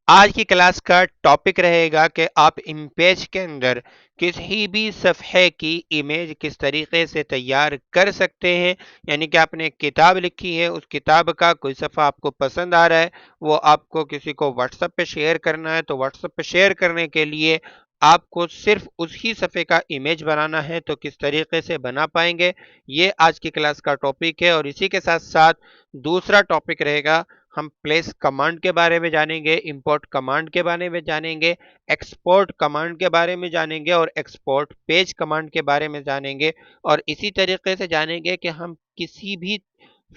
आज की क्लास का टॉपिक रहेगा कि आप इमेज के अंदर किसी भी सफ़े की इमेज किस तरीके से तैयार कर सकते हैं। यानी कि आपने एक किताब लिखी है, उस किताब का कोई सफ़ा आपको पसंद आ रहा है, वो आपको किसी को व्हाट्सएप पे शेयर करना है, तो व्हाट्सएप पे शेयर करने के लिए आपको सिर्फ उसी सफ़े का इमेज बनाना है, तो किस तरीके से बना पाएंगे, ये आज की क्लास का टॉपिक है। और इसी के साथ साथ दूसरा टॉपिक रहेगा, हम प्लेस कमांड के बारे में जानेंगे, इंपोर्ट कमांड के बारे में जानेंगे, एक्सपोर्ट कमांड के बारे में जानेंगे और एक्सपोर्ट पेज कमांड के बारे में जानेंगे। और इसी तरीके से जानेंगे कि हम किसी भी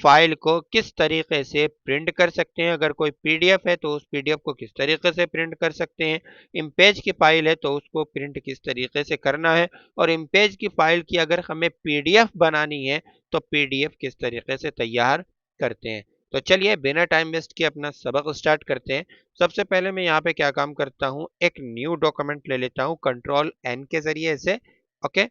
फाइल को किस तरीके से प्रिंट कर सकते हैं। अगर कोई पीडीएफ है तो उस पीडीएफ को किस तरीके से प्रिंट कर सकते हैं, इमेज की फाइल है तो उसको प्रिंट किस तरीके से करना है, और इमेज की फाइल की अगर हमें पीडीएफ बनानी है तो पीडीएफ किस तरीके से तैयार करते हैं। तो चलिए बिना टाइम वेस्ट किए अपना सबक स्टार्ट करते हैं। सबसे पहले मैं यहाँ पे क्या काम करता हूँ, एक न्यू डॉक्यूमेंट ले लेता हूँ कंट्रोल एन के जरिए से। ओके,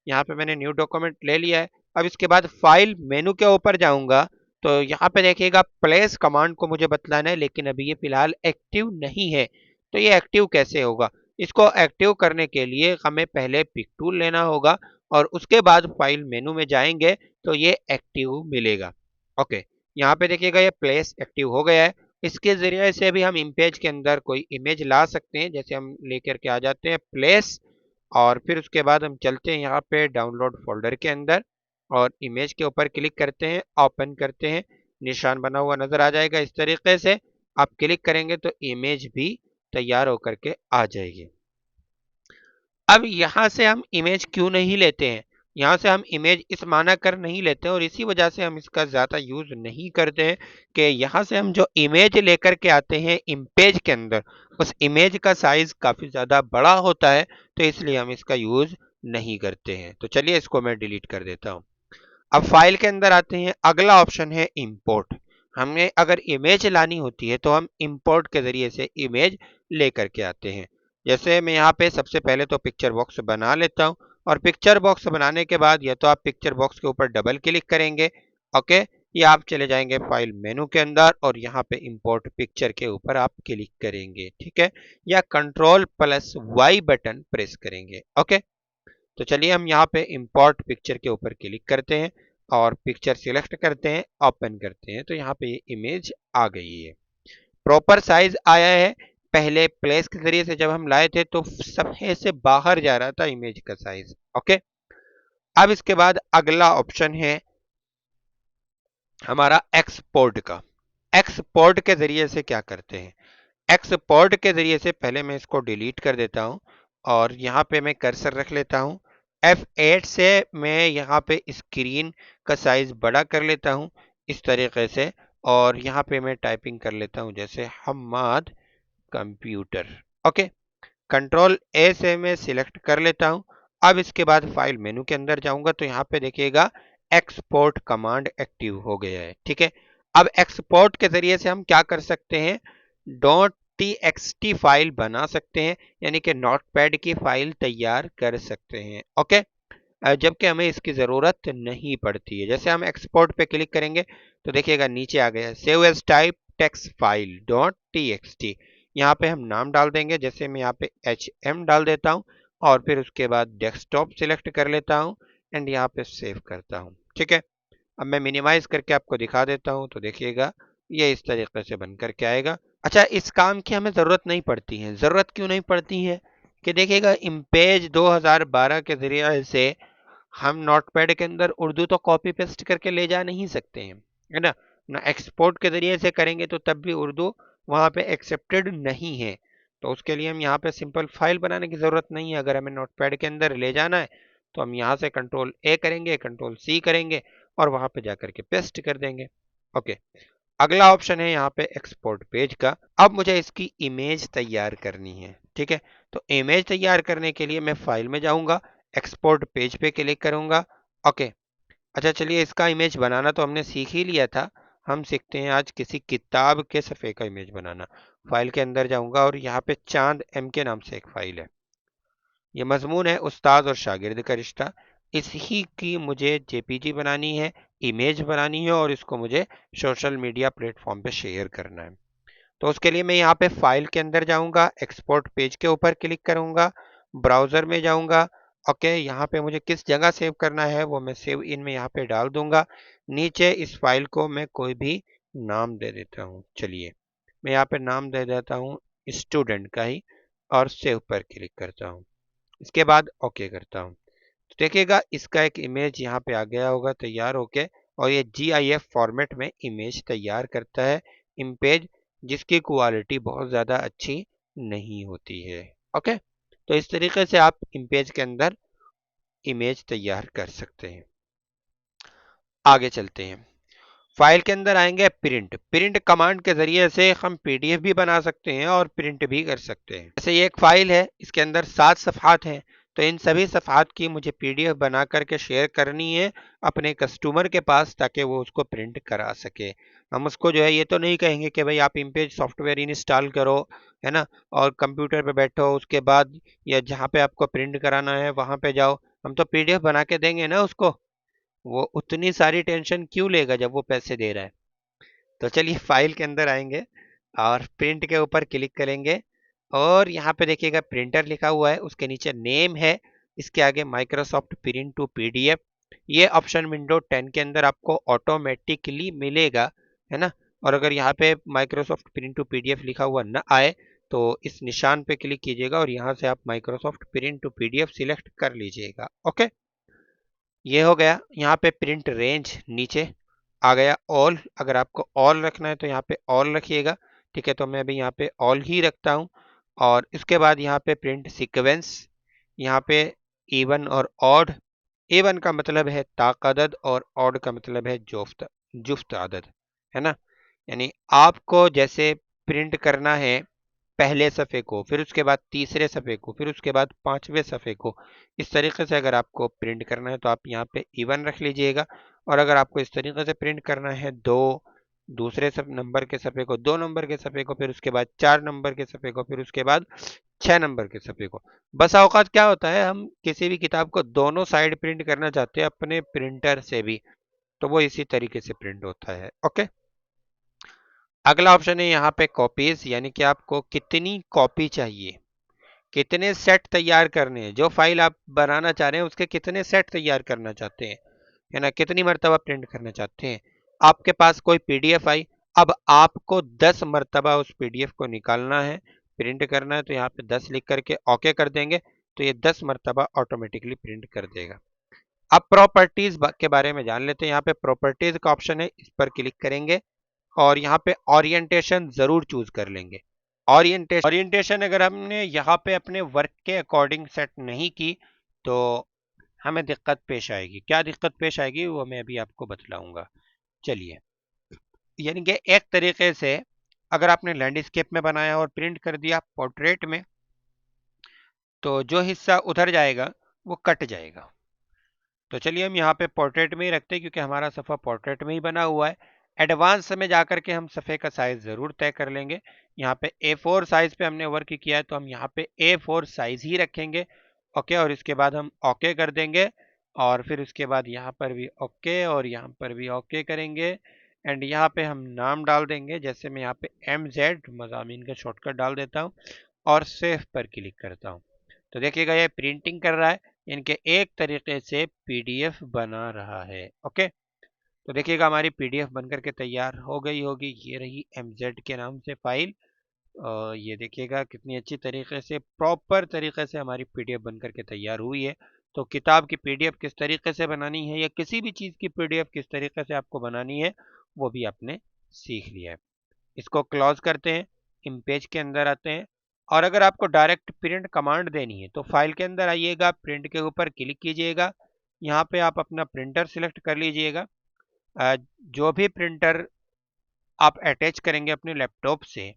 यहाँ पे मैंने न्यू डॉक्यूमेंट ले लिया है। अब इसके बाद फाइल मेनू के ऊपर जाऊंगा, तो यहाँ पे देखिएगा प्लेस कमांड को मुझे बतलाना है, लेकिन अभी ये फिलहाल एक्टिव नहीं है। तो ये एक्टिव कैसे होगा? इसको एक्टिव करने के लिए हमें पहले पिक टूल लेना होगा और उसके बाद फाइल मेनू में जाएंगे तो ये एक्टिव मिलेगा। ओके, यहाँ पे देखिएगा ये प्लेस एक्टिव हो गया है। इसके जरिए से भी हम इमेज के अंदर कोई इमेज ला सकते हैं। जैसे हम लेकर के आ जाते हैं प्लेस, और फिर उसके बाद हम चलते हैं यहाँ पे डाउनलोड फोल्डर के अंदर और इमेज के ऊपर क्लिक करते हैं, ओपन करते हैं, निशान बना हुआ नजर आ जाएगा। इस तरीके से आप क्लिक करेंगे तो इमेज भी तैयार होकर के आ जाएगी। अब यहाँ से हम इमेज क्यों नहीं लेते हैं? यहाँ से हम इमेज इस माना कर नहीं लेते और इसी वजह से हम इसका ज़्यादा यूज़ नहीं करते हैं कि यहाँ से हम जो इमेज लेकर के आते हैं इमेज के अंदर, उस इमेज का साइज़ काफ़ी ज़्यादा बड़ा होता है, तो इसलिए हम इसका यूज़ नहीं करते हैं। तो चलिए इसको मैं डिलीट कर देता हूँ। अब फाइल के अंदर आते हैं, अगला ऑप्शन है इंपोर्ट। हमें अगर इमेज लानी होती है तो हम इंपोर्ट के ज़रिए से इमेज लेकर के आते हैं। जैसे मैं यहाँ पे सबसे पहले तो पिक्चर बॉक्स बना लेता हूँ, और पिक्चर बॉक्स बनाने के बाद या तो आप पिक्चर बॉक्स के ऊपर डबल क्लिक करेंगे, ओके, या आप चले जाएंगे फाइल मेनू के अंदर और यहाँ पे इंपोर्ट पिक्चर के ऊपर आप क्लिक करेंगे, ठीक है, या control plus Y button press करेंगे। ओके, तो चलिए हम यहाँ पे इंपोर्ट पिक्चर के ऊपर क्लिक करते हैं और पिक्चर सिलेक्ट करते हैं, ओपन करते हैं, तो यहाँ पे ये इमेज आ गई है, प्रॉपर साइज आया है। पहले प्लेस के जरिए से जब हम लाए थे तो सफे से बाहर जा रहा था इमेज का साइज। ओके, अब इसके बाद अगला ऑप्शन है हमारा एक्सपोर्ट का। एक्सपोर्ट के जरिए से क्या करते हैं? एक्सपोर्ट के जरिए से पहले मैं इसको डिलीट कर देता हूं और यहाँ पे मैं कर्सर रख लेता हूं। F8 से मैं यहाँ पे स्क्रीन का साइज बड़ा कर लेता हूं इस तरीके से, और यहाँ पे मैं टाइपिंग कर लेता हूं जैसे हम्माद कंप्यूटर। ओके, कंट्रोल ए से मैं सिलेक्ट कर लेता हूं। अब इसके बाद फाइल मेनू के अंदर जाऊंगा तो यहाँ पे देखिएगा एक्सपोर्ट कमांड एक्टिव हो गया है, ठीक है। अब एक्सपोर्ट के जरिए से हम क्या कर सकते हैं, डॉट टीएक्सटी फाइल बना सकते हैं, यानी कि नोटपैड की फाइल तैयार कर सकते हैं। ओके, जबकि हमें इसकी ज़रूरत नहीं पड़ती है। जैसे हम एक्सपोर्ट पे क्लिक करेंगे तो देखिएगा नीचे आ गया save as type text file dot TXT. यहाँ पे हम नाम डाल देंगे, जैसे मैं यहाँ पे एच डाल देता हूँ और फिर उसके बाद डेस्कटॉप सिलेक्ट कर लेता हूँ एंड यहाँ पे सेव करता हूँ, ठीक है। अब मैं मिनिमाइज करके आपको दिखा देता हूँ तो देखिएगा ये इस तरीके से बन करके आएगा। अच्छा, इस काम की हमें ज़रूरत नहीं पड़ती है। ज़रूरत क्यों नहीं पड़ती है कि देखिएगा इम्पेज 2012 के ज़रिए से हम नोटपैड के अंदर उर्दू तो कॉपी पेस्ट करके ले जा नहीं सकते हैं, है ना। ना एक्सपोर्ट के ज़रिए से करेंगे तो तब भी उर्दू वहाँ पे एक्सेप्टेड नहीं है। तो उसके लिए हम यहाँ पे सिंपल फाइल बनाने की ज़रूरत नहीं है। अगर हमें नोटपैड के अंदर ले जाना है तो हम यहाँ से कंट्रोल ए करेंगे, कंट्रोल सी करेंगे और वहाँ पे जा करके पेस्ट कर देंगे। ओके, अगला ऑप्शन है यहाँ पे एक्सपोर्ट पेज का। अब मुझे इसकी इमेज तैयार करनी है, ठीक है। तो इमेज तैयार करने के लिए मैं फाइल में जाऊंगा, एक्सपोर्ट पेज पे क्लिक करूंगा। ओके, अच्छा चलिए इसका इमेज बनाना तो हमने सीख ही लिया था, हम सीखते हैं आज किसी किताब के सफ़े का इमेज बनाना। फाइल के अंदर जाऊंगा और यहाँ पे चांद एम के नाम से एक फाइल है। ये मजमून है उस्ताद और शागिर्द का रिश्ता। इसी की मुझे जेपीजी बनानी है, इमेज बनानी है और इसको मुझे सोशल मीडिया प्लेटफॉर्म पे शेयर करना है। तो उसके लिए मैं यहाँ पे फाइल के अंदर जाऊँगा, एक्सपोर्ट पेज के ऊपर क्लिक करूँगा, ब्राउज़र में जाऊँगा। ओके, यहाँ पे मुझे किस जगह सेव करना है वो मैं सेव इन में यहाँ पे डाल दूँगा। नीचे इस फाइल को मैं कोई भी नाम दे देता हूँ। चलिए, मैं यहाँ पे नाम दे देता हूँ स्टूडेंट का ही और सेव पर क्लिक करता हूँ। इसके बाद ओके करता हूँ। तो देखिएगा इसका एक इमेज यहाँ पे आ गया होगा तैयार होके, और ये GIF फॉर्मेट में इमेज तैयार करता है इमेज, जिसकी क्वालिटी बहुत ज़्यादा अच्छी नहीं होती है। ओके, तो इस तरीके से आप इमेज के अंदर इमेज तैयार कर सकते हैं। आगे चलते हैं, फाइल के अंदर आएंगे प्रिंट। प्रिंट कमांड के जरिए से हम PDF भी बना सकते हैं और प्रिंट भी कर सकते हैं। जैसे ये एक फाइल है, इसके अंदर 7 सफ़हात हैं, तो इन सभी सफ़हात की मुझे PDF बना करके शेयर करनी है अपने कस्टमर के पास, ताकि वो उसको प्रिंट करा सके। हम उसको जो है ये तो नहीं कहेंगे कि भाई आप इमेज सॉफ्टवेयर इंस्टॉल करो, है ना, और कंप्यूटर पे बैठो, उसके बाद या जहाँ पे आपको प्रिंट कराना है वहाँ पे जाओ। हम तो PDF बना के देंगे ना उसको, वो उतनी सारी टेंशन क्यों लेगा जब वो पैसे दे रहा है। तो चलिए फाइल के अंदर आएंगे और प्रिंट के ऊपर क्लिक करेंगे, और यहाँ पे देखिएगा प्रिंटर लिखा हुआ है, उसके नीचे नेम है, इसके आगे माइक्रोसॉफ्ट प्रिंट टू PDF। ये ऑप्शन विंडो 10 के अंदर आपको ऑटोमेटिकली मिलेगा, है ना। और अगर यहाँ पे माइक्रोसॉफ्ट प्रिंट टू PDF लिखा हुआ न आए तो इस निशान पे क्लिक कीजिएगा और यहाँ से आप Microsoft print to PDF select कर लीजिएगा। ओके, ये हो गया। यहाँ पे प्रिंट रेंज नीचे आ गया, ऑल। अगर आपको ऑल रखना है तो यहाँ पे ऑल रखिएगा, ठीक है। तो मैं अभी यहाँ पे ऑल ही रखता हूँ। और इसके बाद यहाँ पे प्रिंट सीक्वेंस, यहाँ पे इवन और ऑड। इवन का मतलब है ताक अदद और ऑड का मतलब है जुफ्त जुफ्त अदद, है ना। यानी आपको जैसे प्रिंट करना है पहले सफ़े को, फिर उसके बाद तीसरे सफ़े को, फिर उसके बाद पांचवें सफ़े को, इस तरीके से अगर आपको प्रिंट करना है तो आप यहाँ पे इवन रख लीजिएगा। और अगर आपको इस तरीके से प्रिंट करना है दो दूसरे सब नंबर के सफ़े को, 2 नंबर के सफ़े को, फिर उसके बाद 4 नंबर के सफ़े को, फिर उसके बाद 6 नंबर के सफ़े को। बसा औकात क्या होता है, हम किसी भी किताब को दोनों साइड प्रिंट करना चाहते हैं अपने प्रिंटर से भी, तो वो इसी तरीके से प्रिंट होता है। ओके, अगला ऑप्शन है यहाँ पे कॉपीज, यानी कि आपको कितनी कॉपी चाहिए, कितने सेट तैयार करने हैं, जो फाइल आप बनाना चाह रहे हैं उसके कितने सेट तैयार करना चाहते हैं, है ना, कितनी मरतबा प्रिंट करना चाहते हैं। आपके पास कोई PDF आई, अब आपको 10 मरतबा उस PDF को निकालना है, प्रिंट करना है, तो यहाँ पे 10 लिख करके ओके कर देंगे, तो ये 10 मरतबा ऑटोमेटिकली प्रिंट कर देगा। अब प्रॉपर्टीज के बारे में जान लेते हैं। यहाँ पे प्रॉपर्टीज का ऑप्शन है, इस पर क्लिक करेंगे और यहाँ पे ओरिएंटेशन जरूर चूज कर लेंगे। ओरिएंटेशन अगर हमने यहाँ पे अपने वर्क के अकॉर्डिंग सेट नहीं की तो हमें दिक्कत पेश आएगी। क्या दिक्कत पेश आएगी वो मैं अभी आपको बतलाऊंगा। चलिए, यानी कि एक तरीके से अगर आपने लैंडस्केप में बनाया और प्रिंट कर दिया पोर्ट्रेट में, तो जो हिस्सा उधर जाएगा वो कट जाएगा। तो चलिए हम यहाँ पे पोर्ट्रेट में ही रखते हैं, क्योंकि हमारा सफ़ा पोर्ट्रेट में ही बना हुआ है। एडवांस में जाकर के हम सफ़े का साइज़ ज़रूर तय कर लेंगे। यहाँ पे A4 साइज़ पे हमने वर्क किया है तो हम यहाँ पे A4 साइज़ ही रखेंगे। ओके, और इसके बाद हम ओके कर देंगे, और फिर उसके बाद यहाँ पर भी ओके और यहाँ पर भी ओके करेंगे। एंड यहाँ पे हम नाम डाल देंगे, जैसे मैं यहाँ पे MZ मज़ामीन का शॉर्टकट डाल देता हूँ और सेव पर क्लिक करता हूँ। तो देखिएगा ये प्रिंटिंग कर रहा है, इनके एक तरीके से PDF बना रहा है। ओके, तो देखिएगा हमारी PDF बनकर के तैयार हो गई होगी। ये रही MZ के नाम से फाइल। ये देखिएगा कितनी अच्छी तरीके से प्रॉपर तरीके से हमारी PDF बनकर के तैयार हुई है। तो किताब की PDF किस तरीके से बनानी है या किसी भी चीज़ की PDF किस तरीके से आपको बनानी है वो भी आपने सीख लिया है। इसको क्लोज करते हैं, इमेज के अंदर आते हैं, और अगर आपको डायरेक्ट प्रिंट कमांड देनी है तो फाइल के अंदर आइएगा, प्रिंट के ऊपर क्लिक कीजिएगा, यहाँ पे आप अपना प्रिंटर सिलेक्ट कर लीजिएगा। जो भी प्रिंटर आप अटैच करेंगे अपने लैपटॉप से,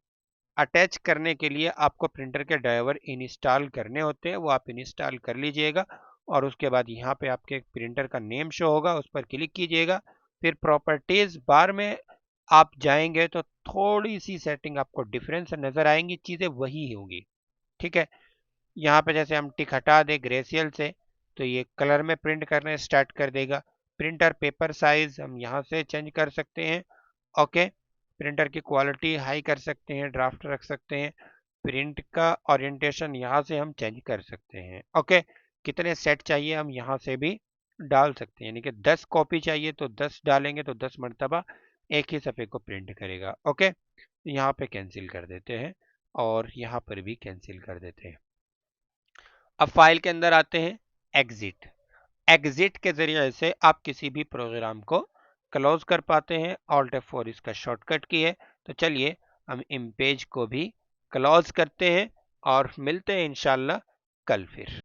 अटैच करने के लिए आपको प्रिंटर के ड्राइवर इंस्टॉल करने होते हैं, वो आप इंस्टॉल कर लीजिएगा। और उसके बाद यहाँ पे आपके प्रिंटर का नेम शो होगा, उस पर क्लिक कीजिएगा। फिर प्रॉपर्टीज बार में आप जाएंगे तो थोड़ी सी सेटिंग आपको डिफरेंस नजर आएंगी, चीज़ें वही होंगी, ठीक है। यहाँ पे जैसे हम टिक हटा दे ग्रेसियल से तो ये कलर में प्रिंट करने स्टार्ट कर देगा। प्रिंटर पेपर साइज हम यहाँ से चेंज कर सकते हैं। ओके, प्रिंटर की क्वालिटी हाई कर सकते हैं, ड्राफ्ट रख सकते हैं, प्रिंट का ओरिएंटेशन यहाँ से हम चेंज कर सकते हैं। ओके, कितने सेट चाहिए हम यहाँ से भी डाल सकते हैं, यानी कि 10 कॉपी चाहिए तो 10 डालेंगे तो 10 मरतबा एक ही सफ़े को प्रिंट करेगा। ओके, यहाँ पे कैंसिल कर देते हैं और यहाँ पर भी कैंसिल कर देते हैं। अब फाइल के अंदर आते हैं, एग्जिट। एग्जिट के जरिए से आप किसी भी प्रोग्राम को क्लोज कर पाते हैं। ऑल्ट F4 इसका शॉर्टकट की है। तो चलिए हम इमेज को भी क्लोज करते हैं और मिलते हैं इंशाल्लाह कल फिर।